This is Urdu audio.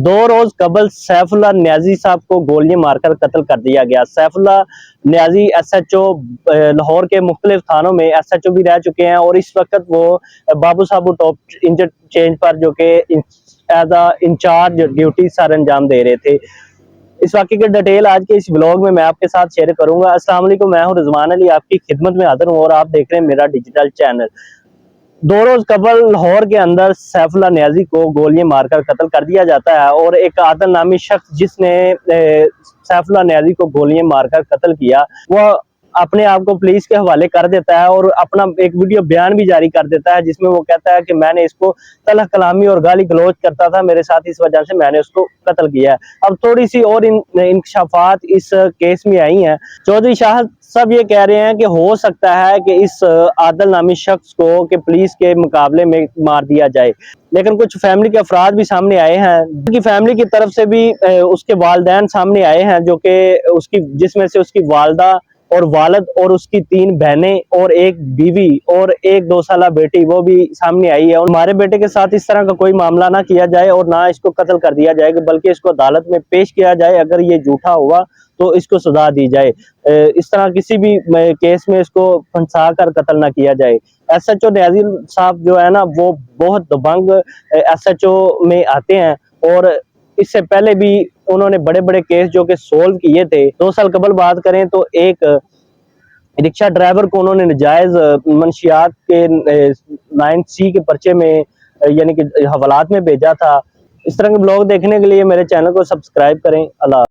دو روز قبل سیف اللہ نیازی صاحب کو گولیاں مار کر قتل کر دیا گیا۔ سیف اللہ نیازی ایس ایچ او لاہور کے مختلف تھانوں میں ایس ایچ او بھی رہ چکے ہیں، اور اس وقت وہ بابو صاحب ٹاپ انٹرچینج پر جو کہ ایز اے انچارج ڈیوٹی سر انجام دے رہے تھے۔ اس واقعے کی ڈیٹیل آج کے اس بلاگ میں آپ کے ساتھ شیئر کروں گا۔ السلام علیکم، میں ہوں رضوان علی، آپ کی خدمت میں حاضر ہوں اور آپ دیکھ رہے ہیں میرا ڈیجیٹل چینل۔ 2 روز قبل لاہور کے اندر سیف اللہ نیازی کو گولیاں مار کر قتل کر دیا جاتا ہے، اور ایک عادل نامی شخص جس نے سیف اللہ نیازی کو گولیاں مار کر قتل کیا، وہ اپنے آپ کو پولیس کے حوالے کر دیتا ہے اور اپنا ایک ویڈیو بیان بھی جاری کر دیتا ہے، جس میں وہ کہتا ہے کہ میں نے اس کو تلخ کلامی اور گالی گلوچ کرتا تھا میرے ساتھ، اس وجہ سے میں نے اس کو قتل کیا ہے۔ اب تھوڑی سی اور انکشافات اس کیس میں آئی ہیں۔ چودھری شاہ سب یہ کہہ رہے ہیں کہ ہو سکتا ہے کہ اس عادل نامی شخص کو کہ پولیس کے مقابلے میں مار دیا جائے، لیکن کچھ فیملی کے افراد بھی سامنے آئے ہیں، ان کی فیملی کی طرف سے بھی اس کے والدین سامنے آئے ہیں، جو کہ جس میں سے اس کی والدہ اور والد اور اس کی 3 بہنیں اور ایک بیوی اور ایک 2 سالہ بیٹی وہ بھی سامنے آئی ہے۔ اور ہمارے بیٹے کے ساتھ اس طرح کا کوئی معاملہ نہ کیا جائے اور نہ اس کو قتل کر دیا جائے، بلکہ اس کو عدالت میں پیش کیا جائے، اگر یہ جھوٹا ہوا تو اس کو سزا دی جائے، اس طرح کسی بھی کیس میں اس کو پھنسا کر قتل نہ کیا جائے۔ ایس ایچ او نیازی صاحب جو ہے نا، وہ بہت دبنگ ایس ایچ او میں آتے ہیں، اور اس سے پہلے بھی انہوں نے بڑے بڑے کیس جو کہ سولو کیے تھے۔ 2 سال قبل بات کریں تو ایک رکشہ ڈرائیور کو انہوں نے نجائز منشیات کے 9C کے پرچے میں یعنی کہ حوالات میں بھیجا تھا۔ اس طرح کے بلاگ دیکھنے کے لیے میرے چینل کو سبسکرائب کریں۔ اللہ